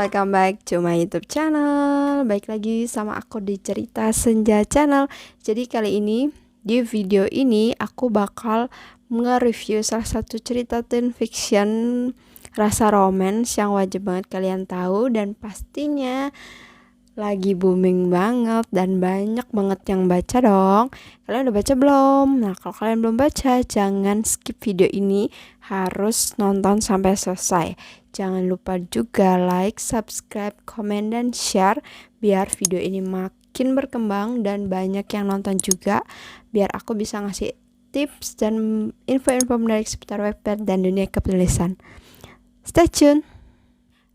welcome back to my YouTube channel. Baik lagi sama aku di Cerita Senja Channel. Jadi kali ini di video ini aku bakal nge-review salah satu cerita teen fiction rasa romance yang wajib banget kalian tahu dan pastinya lagi booming banget dan banyak banget yang baca dong. Kalian udah baca belum? Nah, kalau kalian belum baca, jangan skip video ini, harus nonton sampai selesai. Jangan lupa juga like, subscribe, komen, dan share biar video ini makin berkembang dan banyak yang nonton juga, biar aku bisa ngasih tips dan info-info menarik seputar Wattpad dan dunia kepenulisan. Stay tune.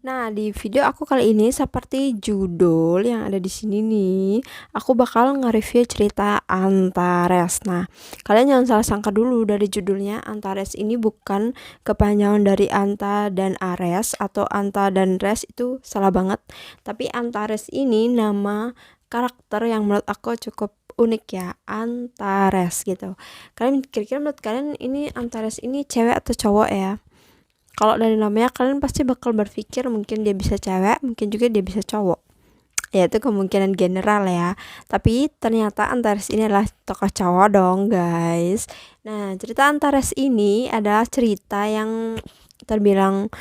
Nah, di video aku kali ini seperti judul yang ada di sini nih, aku bakal nge-review cerita Antares. Nah, kalian jangan salah sangka dulu dari judulnya. Antares ini bukan kepanjangan dari Anta dan Ares atau Anta dan Res, itu salah banget. Tapi Antares ini nama karakter yang menurut aku cukup unik ya, Antares gitu. Kalian kira-kira menurut kalian ini Antares ini cewek atau cowok ya? Kalau dari namanya kalian pasti bakal berpikir mungkin dia bisa cewek, mungkin juga dia bisa cowok. Ya itu kemungkinan general ya. Tapi ternyata Antares ini adalah tokoh cowok dong guys. Nah, cerita Antares ini adalah cerita yang terbilang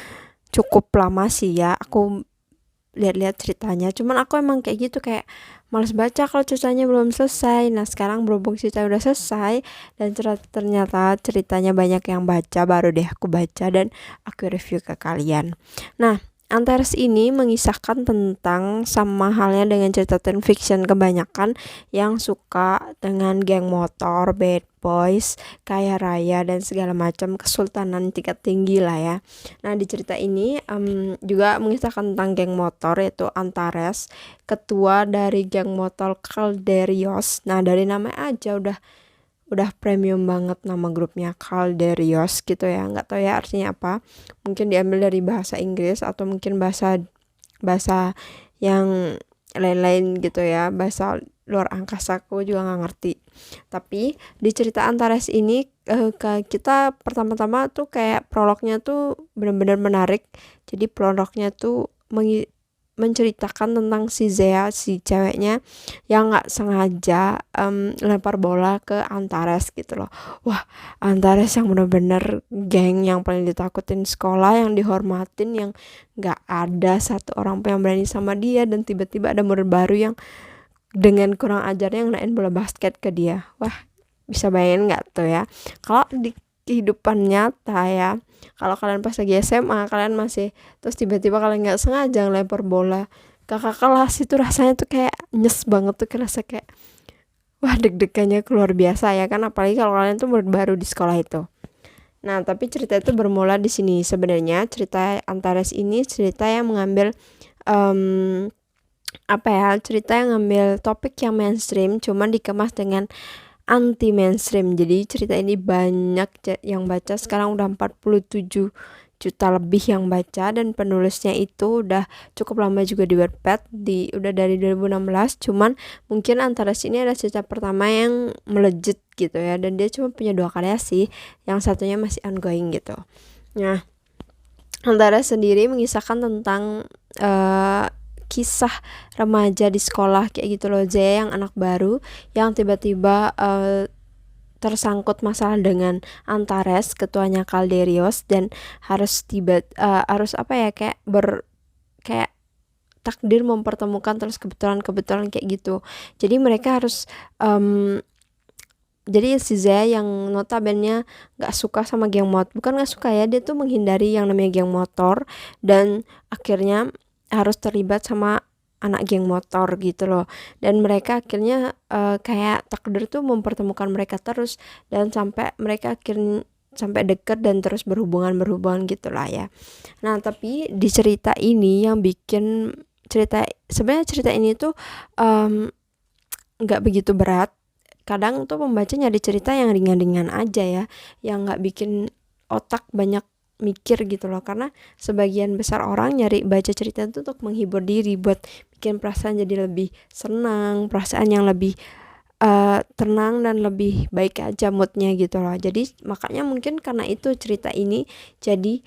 cukup lama sih ya. Aku lihat-lihat ceritanya, cuman aku emang kayak gitu, kayak males baca kalau ceritanya belum selesai. Nah, sekarang berhubung cerita udah selesai dan ternyata ceritanya banyak yang baca, baru deh aku baca dan aku review ke kalian. Nah, Antares ini mengisahkan tentang sama halnya dengan cerita teen fiction kebanyakan yang suka dengan geng motor, bad boys, kaya raya dan segala macam kesultanan tingkat tinggi lah ya. Nah, di cerita ini juga mengisahkan tentang geng motor, yaitu Antares, ketua dari geng motor Calderios. Nah, dari nama aja udah premium banget nama grupnya, Calderios gitu ya. Nggak tahu ya artinya apa, mungkin diambil dari bahasa Inggris atau mungkin bahasa yang lain-lain gitu ya, bahasa luar angkasa, aku juga nggak ngerti. Tapi di cerita Antares ini kita pertama-tama tuh kayak prolognya tuh benar-benar menarik. Jadi prolognya tuh menceritakan tentang si Zea, si ceweknya yang nggak sengaja lempar bola ke Antares gitu loh. Wah, Antares yang bener-bener geng yang paling ditakutin sekolah, yang dihormatin, yang nggak ada satu orang pun yang berani sama dia, dan tiba-tiba ada murid baru yang dengan kurang ajarnya yang naik bola basket ke dia. Wah, bisa bayangin nggak tuh ya, kalau di kehidupan nyata ya, kalau kalian pas lagi SMA kalian masih terus tiba-tiba kalian nggak sengaja ngelempar bola ke kakak kelas, itu rasanya tuh kayak nyes banget tuh, rasa kayak wah, deg-degannya keluar biasa ya kan, apalagi kalau kalian tuh murid baru di sekolah itu. Nah, tapi cerita itu bermula di sini. Sebenarnya cerita Antares ini cerita yang mengambil cerita yang ngambil topik yang mainstream cuman dikemas dengan anti mainstream. Jadi cerita ini banyak yang baca, sekarang udah 47 juta lebih yang baca, dan penulisnya itu udah cukup lama juga di Wattpad, udah dari 2016. Cuman mungkin Antares ini adalah cerita pertama yang melejit gitu ya, dan dia cuma punya 2 karya sih, yang satunya masih ongoing gitu. Nah, Antares sendiri mengisahkan tentang kisah remaja di sekolah kayak gitu loh. Zea yang anak baru yang tiba-tiba tersangkut masalah dengan Antares, ketuanya Calderios, dan harus kayak takdir mempertemukan, terus kebetulan kayak gitu. Jadi mereka harus jadi si Zea yang notabene gak suka sama geng motor, bukan gak suka ya, dia tuh menghindari yang namanya geng motor, dan akhirnya harus terlibat sama anak geng motor gitu loh. Dan mereka akhirnya kayak takdir tuh mempertemukan mereka terus, dan sampai mereka akhirnya sampai deket dan terus berhubungan gitulah ya. Nah, tapi di cerita ini yang bikin sebenarnya cerita ini tuh nggak begitu berat. Kadang tuh pembaca nyari cerita yang ringan-ringan aja ya, yang nggak bikin otak banyak mikir gitu loh, karena sebagian besar orang nyari baca cerita itu untuk menghibur diri, buat bikin perasaan jadi lebih senang, perasaan yang lebih tenang dan lebih baik aja moodnya gitu loh. Jadi makanya mungkin karena itu cerita ini jadi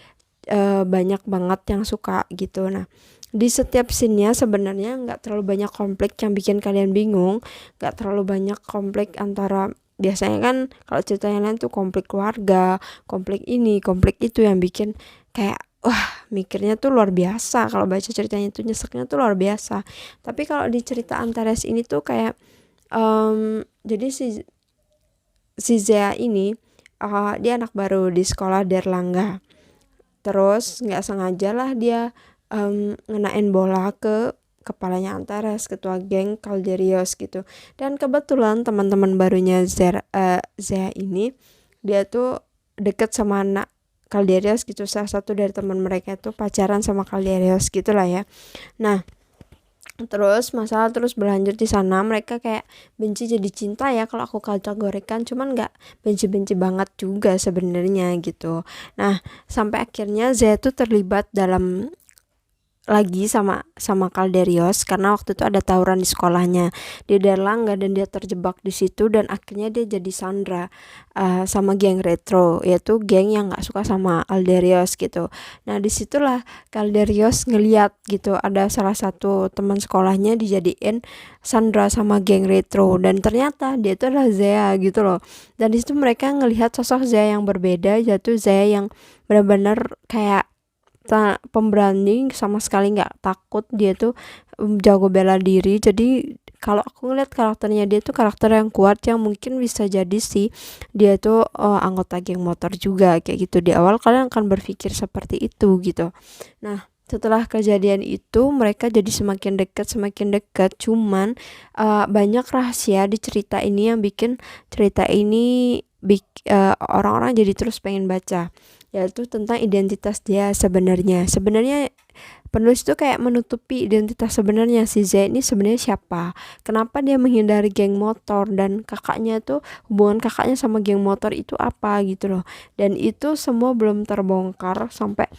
banyak banget yang suka gitu. Nah, di setiap scene-nya sebenarnya nggak terlalu banyak konflik yang bikin kalian bingung, nggak terlalu banyak konflik antara, biasanya kan kalau cerita yang lain tuh konflik keluarga, konflik ini, konflik itu yang bikin kayak wah mikirnya tuh luar biasa, kalau baca ceritanya tuh nyeseknya tuh luar biasa. Tapi kalau di cerita Antares ini tuh kayak jadi si Zea ini dia anak baru di sekolah Derlangga. Terus nggak sengaja lah dia ngenain bola ke kepalanya Antares, ketua geng Calderios gitu. Dan kebetulan teman-teman barunya Zea ini dia tuh deket sama anak Calderios gitu. Salah satu dari teman mereka tuh pacaran sama Calderios gitulah ya. Nah, terus masalah terus berlanjut di sana, mereka kayak benci jadi cinta ya kalau aku kategorikan, cuman nggak benci-benci banget juga sebenarnya gitu. Nah, sampai akhirnya Zea tuh terlibat dalam lagi sama Calderios karena waktu itu ada tawuran di sekolahnya di Derlangga dan dia terjebak di situ dan akhirnya dia jadi sandra sama geng retro, yaitu geng yang nggak suka sama Calderios gitu. Nah disitulah Calderios ngeliat gitu ada salah satu teman sekolahnya dijadiin sandra sama geng retro dan ternyata dia itu adalah Zea gitu loh. Dan disitu mereka ngelihat sosok Zea yang berbeda, yaitu Zea yang benar-benar kayak pemberani, sama sekali nggak takut, dia tuh jago bela diri. Jadi kalau aku ngeliat karakternya dia tuh karakter yang kuat, yang mungkin bisa jadi sih dia tuh anggota geng motor juga kayak gitu. Di awal kalian akan berpikir seperti itu gitu. Nah setelah kejadian itu mereka jadi semakin dekat, cuman banyak rahasia di cerita ini yang bikin cerita ini orang-orang jadi terus pengen baca, yaitu tentang identitas dia sebenarnya. Sebenarnya penulis itu kayak menutupi identitas sebenarnya si Z ini sebenarnya siapa, kenapa dia menghindari geng motor, dan kakaknya tuh hubungan kakaknya sama geng motor itu apa gitu loh. Dan itu semua belum terbongkar sampai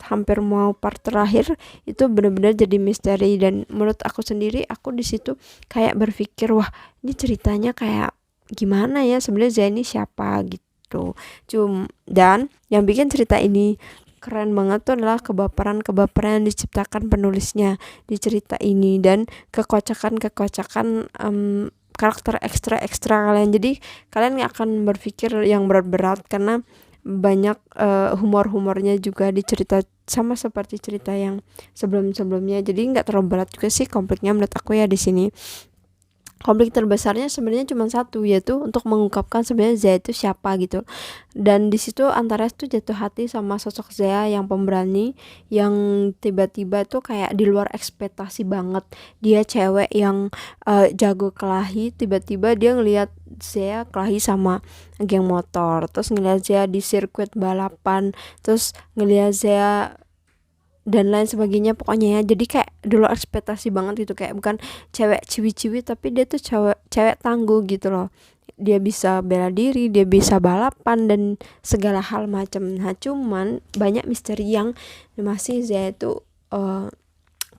hampir mau part terakhir, itu benar-benar jadi misteri. Dan menurut aku sendiri, aku di situ kayak berpikir wah ini ceritanya kayak gimana ya sebenarnya Z ini siapa gitu. Dan yang bikin cerita ini keren banget tuh adalah kebaperan yang diciptakan penulisnya di cerita ini, dan kekocakan karakter ekstra kalian. Jadi kalian gak akan berpikir yang berat-berat karena banyak humor-humornya juga di cerita, sama seperti cerita yang sebelum-sebelumnya. Jadi nggak terlalu berat juga sih konfliknya menurut aku ya di sini. Konflik terbesarnya sebenarnya cuma satu, yaitu untuk mengungkapkan sebenarnya Zea itu siapa gitu. Dan di situ Antares tuh jatuh hati sama sosok Zea yang pemberani, yang tiba-tiba tuh kayak di luar ekspektasi banget. Dia cewek yang jago kelahi, tiba-tiba dia ngelihat Zea kelahi sama geng motor, terus ngelihat Zea di sirkuit balapan, terus ngelihat Zea dan lain sebagainya pokoknya ya. Jadi kayak dulu ekspektasi banget gitu, kayak bukan cewek ciwi-ciwi tapi dia tuh cewek tangguh gitu loh. Dia bisa bela diri, dia bisa balapan dan segala hal macam. Nah cuman banyak misteri yang masih Zea itu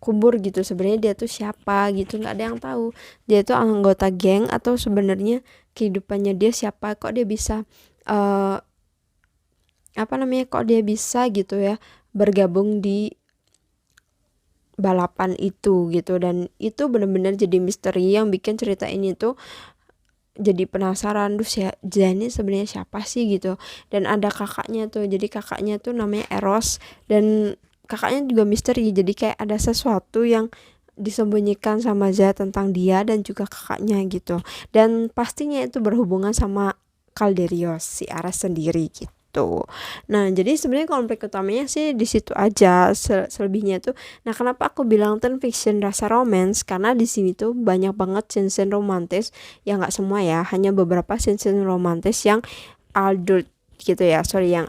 kubur gitu. Sebenarnya dia tuh siapa gitu, nggak ada yang tahu. Dia tuh anggota geng atau sebenarnya kehidupannya dia siapa, kok dia bisa kok dia bisa gitu ya bergabung di balapan itu gitu. Dan itu benar-benar jadi misteri yang bikin cerita ini tuh jadi penasaran, ya Jani sebenarnya siapa sih gitu. Dan ada kakaknya tuh, jadi kakaknya tuh namanya Eros, dan kakaknya juga misteri. Jadi kayak ada sesuatu yang disembunyikan sama Zia tentang dia dan juga kakaknya gitu. Dan pastinya itu berhubungan sama Calderios, si Ares sendiri gitu. Nah, jadi sebenarnya konflik utamanya sih di situ aja, selebihnya tuh. Nah, kenapa aku bilang ten fiction rasa romance? Karena di sini tuh banyak banget scene-scene romantis, ya nggak semua ya, hanya beberapa scene-scene romantis yang adult gitu ya. Yang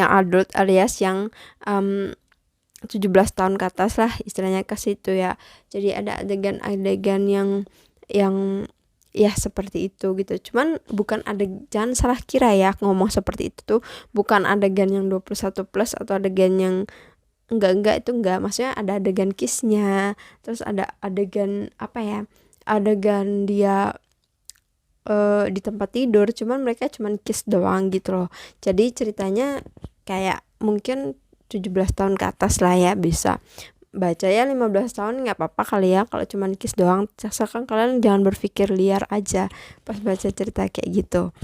adult alias yang 17 tahun ke atas lah istilahnya ke situ ya. Jadi ada adegan-adegan yang ya seperti itu gitu. Cuman bukan jangan salah kira ya, ngomong seperti itu tuh bukan adegan yang 21 plus atau adegan yang enggak, itu enggak. Maksudnya ada adegan kissnya, terus ada adegan adegan dia di tempat tidur, cuman mereka cuman kiss doang gitu loh. Jadi ceritanya kayak mungkin 17 tahun ke atas lah ya bisa baca. Ya 15 tahun nggak apa-apa kali ya kalau cuma kiss doang, asalkan kalian jangan berpikir liar aja pas baca cerita kayak gitu.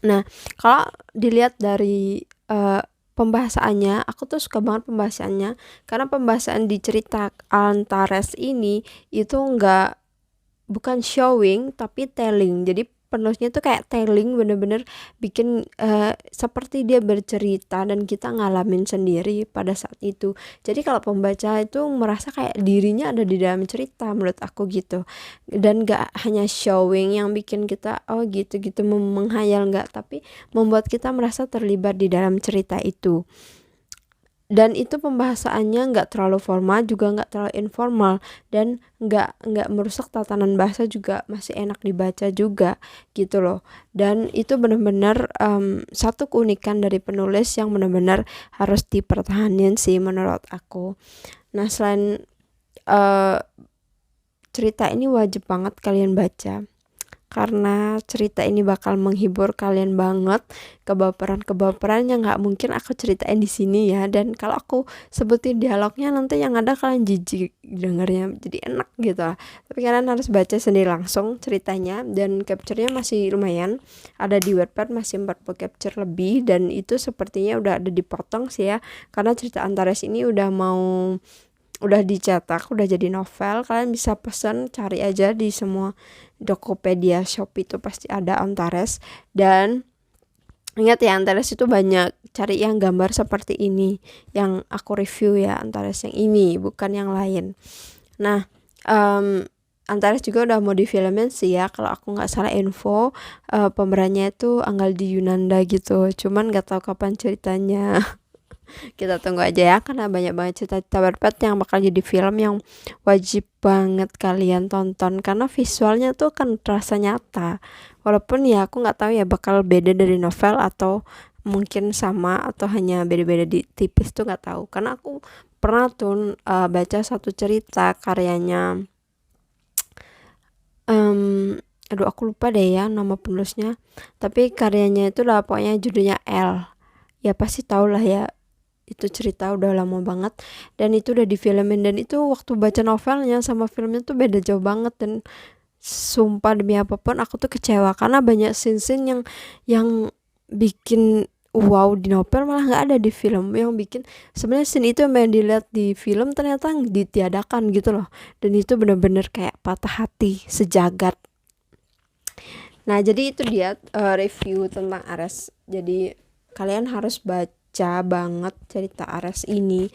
Nah, kalau dilihat dari pembahasannya, aku tuh suka banget pembahasannya karena pembahasan di cerita Antares ini itu bukan showing tapi telling. Jadi penulisnya tuh kayak telling, bener-bener bikin seperti dia bercerita dan kita ngalamin sendiri pada saat itu. Jadi kalau pembaca itu merasa kayak dirinya ada di dalam cerita, menurut aku gitu. Dan gak hanya showing yang bikin kita oh gitu-gitu menghayal, gak, tapi membuat kita merasa terlibat di dalam cerita itu. Dan itu pembahasannya nggak terlalu formal juga nggak terlalu informal, dan nggak merusak tatanan bahasa, juga masih enak dibaca juga gitu loh. Dan itu benar-benar satu keunikan dari penulis yang benar-benar harus dipertahankan sih menurut aku. Nah, selain cerita ini wajib banget kalian baca karena cerita ini bakal menghibur kalian banget. Kebaperan yang nggak mungkin aku ceritain di sini ya, dan kalau aku sebutin dialognya nanti yang ada kalian jijik dengernya, jadi enak gitu. Tapi kalian harus baca sendiri langsung ceritanya, dan capture-nya masih lumayan, ada di Wattpad masih 40 capture lebih, dan itu sepertinya udah ada dipotong sih ya, karena cerita Antares ini udah dicetak, udah jadi novel. Kalian bisa pesen, cari aja di semua Tokopedia, Shopee itu pasti ada Antares. Dan ingat ya, Antares itu banyak, cari yang gambar seperti ini yang aku review ya, Antares yang ini bukan yang lain. Nah, Antares juga udah mau difilmin sih ya, kalau aku nggak salah info. Pemerannya itu Anggaldi Yunanda gitu, cuman nggak tahu kapan ceritanya. Kita tunggu aja ya, karena banyak banget cerita-cerita Wattpad yang bakal jadi film yang wajib banget kalian tonton karena visualnya tuh kan terasa nyata. Walaupun ya aku nggak tahu ya bakal beda dari novel atau mungkin sama atau hanya beda-beda di tipis tuh nggak tahu. Karena aku pernah tuh baca satu cerita karyanya aduh aku lupa deh ya nama penulisnya, tapi karyanya itu lah pokoknya judulnya L. Ya pasti tau lah ya, itu cerita udah lama banget dan itu udah difilmin, dan itu waktu baca novelnya sama filmnya tuh beda jauh banget. Dan sumpah demi apapun aku tuh kecewa karena banyak scene-scene yang bikin wow di novel malah nggak ada di film, yang bikin sebenarnya scene itu yang dilihat di film ternyata ditiadakan gitu loh. Dan itu bener-bener kayak patah hati sejagat. Nah, jadi itu dia review tentang Ares. Jadi kalian harus baca banget cerita Ares ini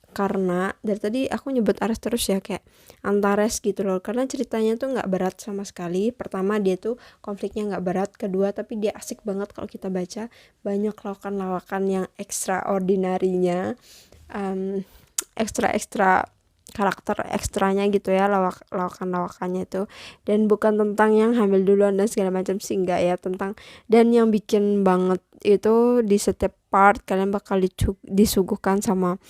karena dari tadi aku nyebut Ares terus ya, kayak Antares gitu loh, karena ceritanya tuh nggak berat sama sekali. Pertama, dia tuh konfliknya nggak berat. Kedua, tapi dia asik banget kalau kita baca, banyak lawakan-lawakan yang extraordinary-nya, ekstra karakter ekstranya gitu ya, lawakan-lawakannya itu. Dan bukan tentang yang hamil duluan dan segala macam sih, enggak ya, tentang, dan yang bikin banget itu di setiap part kalian bakal disuguhkan sama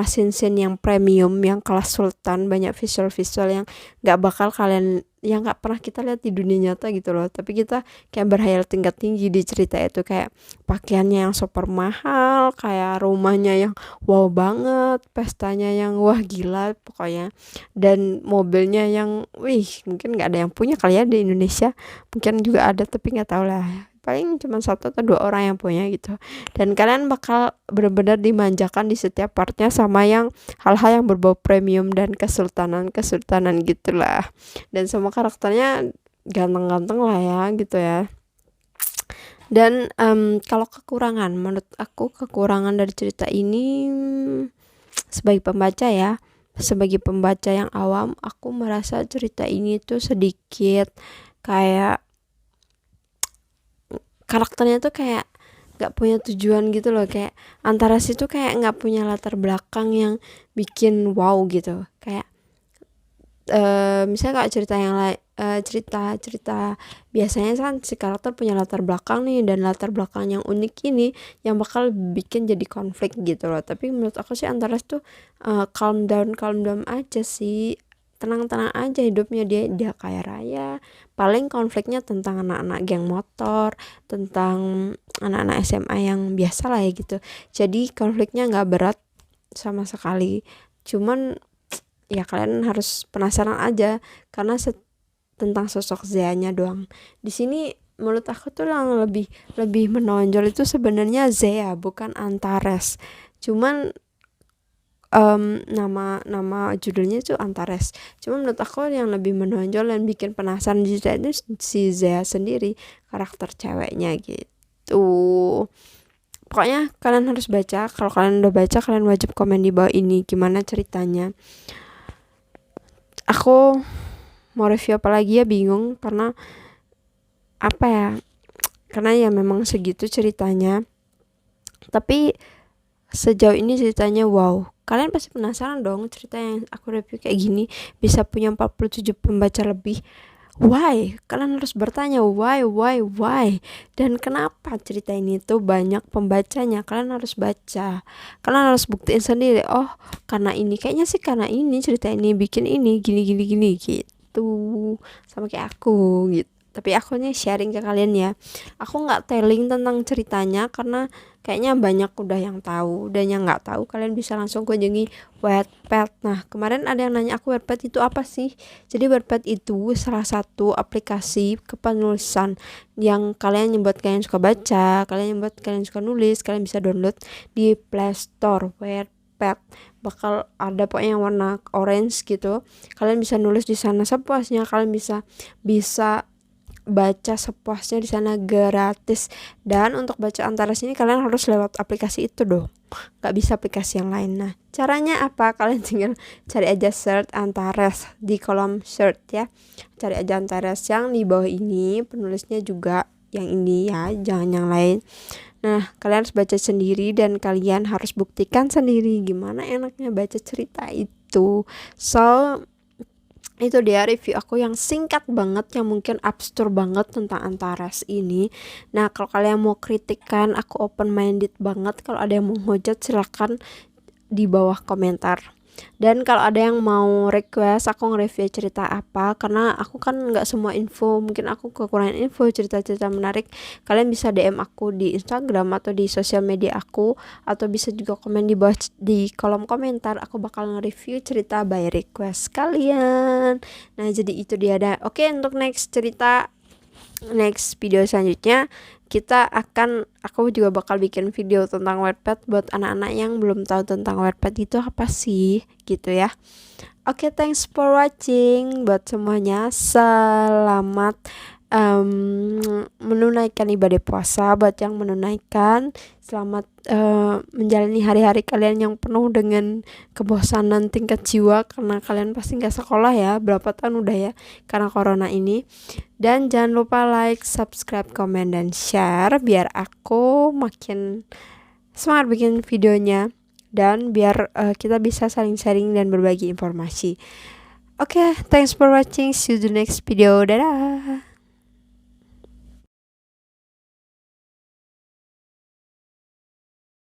scene-scene yang premium, yang kelas sultan, banyak visual yang nggak bakal kalian, yang nggak pernah kita lihat di dunia nyata gitu loh. Tapi kita kayak berhayal tingkat tinggi di cerita itu, kayak pakaiannya yang super mahal, kayak rumahnya yang wow banget, pestanya yang wah gila pokoknya, dan mobilnya yang wih mungkin nggak ada yang punya kali ya di Indonesia, mungkin juga ada tapi nggak tahu lah, paling cuma 1 atau 2 orang yang punya gitu. Dan kalian bakal benar-benar dimanjakan di setiap partnya sama yang hal-hal yang berbau premium dan kesultanan gitulah. Dan semua karakternya ganteng-ganteng lah ya gitu ya. Dan kalau kekurangan, menurut aku kekurangan dari cerita ini, sebagai pembaca yang awam, aku merasa cerita ini tuh sedikit kayak karakternya tuh kayak gak punya tujuan gitu loh. Kayak Antares itu kayak gak punya latar belakang yang bikin wow gitu. Kayak misalnya kalau cerita yang lain, cerita biasanya kan si karakter punya latar belakang nih, dan latar belakang yang unik ini yang bakal bikin jadi konflik gitu loh. Tapi menurut aku sih Antares tuh calm down aja sih. tenang-tenang aja hidupnya, dia kaya raya. Paling konfliknya tentang anak-anak geng motor, tentang anak-anak SMA yang biasa lah ya gitu. Jadi konfliknya nggak berat sama sekali, cuman ya kalian harus penasaran aja karena tentang sosok Zea-nya doang. Di sini menurut aku tuh yang lebih menonjol itu sebenarnya Zea, bukan Antares. Cuman nama judulnya itu Antares. Cuman menurut aku yang lebih menonjol dan bikin penasaran di itu si Zea sendiri, karakter ceweknya gitu. Pokoknya kalian harus baca. Kalau kalian udah baca, kalian wajib komen di bawah ini gimana ceritanya. Aku mau review apa lagi ya, bingung karena apa ya? Karena ya memang segitu ceritanya. Tapi sejauh ini ceritanya wow. Kalian pasti penasaran dong cerita yang aku review kayak gini bisa punya 47 pembaca lebih. Why? Kalian harus bertanya why? Dan kenapa cerita ini tuh banyak pembacanya? Kalian harus baca. Kalian harus buktiin sendiri. Oh, karena ini. Kayaknya sih karena ini cerita ini bikin ini gini gitu. Sama kayak aku gitu. Tapi aku nih sharing ke kalian ya. Aku nggak telling tentang ceritanya karena kayaknya banyak udah yang tahu. Dan yang nggak tahu kalian bisa langsung kunjungi Wattpad. Nah, kemarin ada yang nanya aku Wattpad itu apa sih? Jadi Wattpad itu salah satu aplikasi kepenulisan yang kalian buat kalian suka baca, kalian buat kalian suka nulis, kalian bisa download di Play Store. Wattpad bakal ada pokoknya yang warna orange gitu. Kalian bisa nulis di sana sepuasnya, kalian bisa baca sepuasnya di sana gratis. Dan untuk baca Antares ini kalian harus lewat aplikasi itu dong, nggak bisa aplikasi yang lain. Nah, caranya apa? Kalian tinggal cari aja search Antares di kolom search ya, cari aja Antares yang di bawah ini, penulisnya juga yang ini ya, jangan yang lain. Nah, kalian harus baca sendiri dan kalian harus buktikan sendiri gimana enaknya baca cerita itu. So itu dia review aku yang singkat banget, yang mungkin absurd banget tentang Antares ini. Nah, kalau kalian mau kritikan, aku open minded banget. Kalau ada yang mau hujat silakan di bawah komentar. Dan kalau ada yang mau request aku nge-review cerita apa, karena aku kan nggak semua info, mungkin aku kekurangan info cerita-cerita menarik, kalian bisa DM aku di Instagram atau di sosial media aku, atau bisa juga komen di bawah di kolom komentar. Aku bakal nge-review cerita by request kalian. Nah, jadi itu dia dah. Oke, untuk next video selanjutnya aku juga bakal bikin video tentang Wattpad buat anak-anak yang belum tahu tentang Wattpad itu apa sih gitu ya. Oke, thanks for watching buat semuanya. Selamat menunaikan ibadah puasa buat yang menunaikan. Selamat menjalani hari-hari kalian yang penuh dengan kebosanan tingkat jiwa karena kalian pasti nggak sekolah ya, berapa tahun udah ya karena corona ini. Dan jangan lupa like, subscribe, komen, dan share biar aku makin semangat bikin videonya dan biar kita bisa saling sharing dan berbagi informasi. Oke, thanks for watching. See you the next video. Dadah.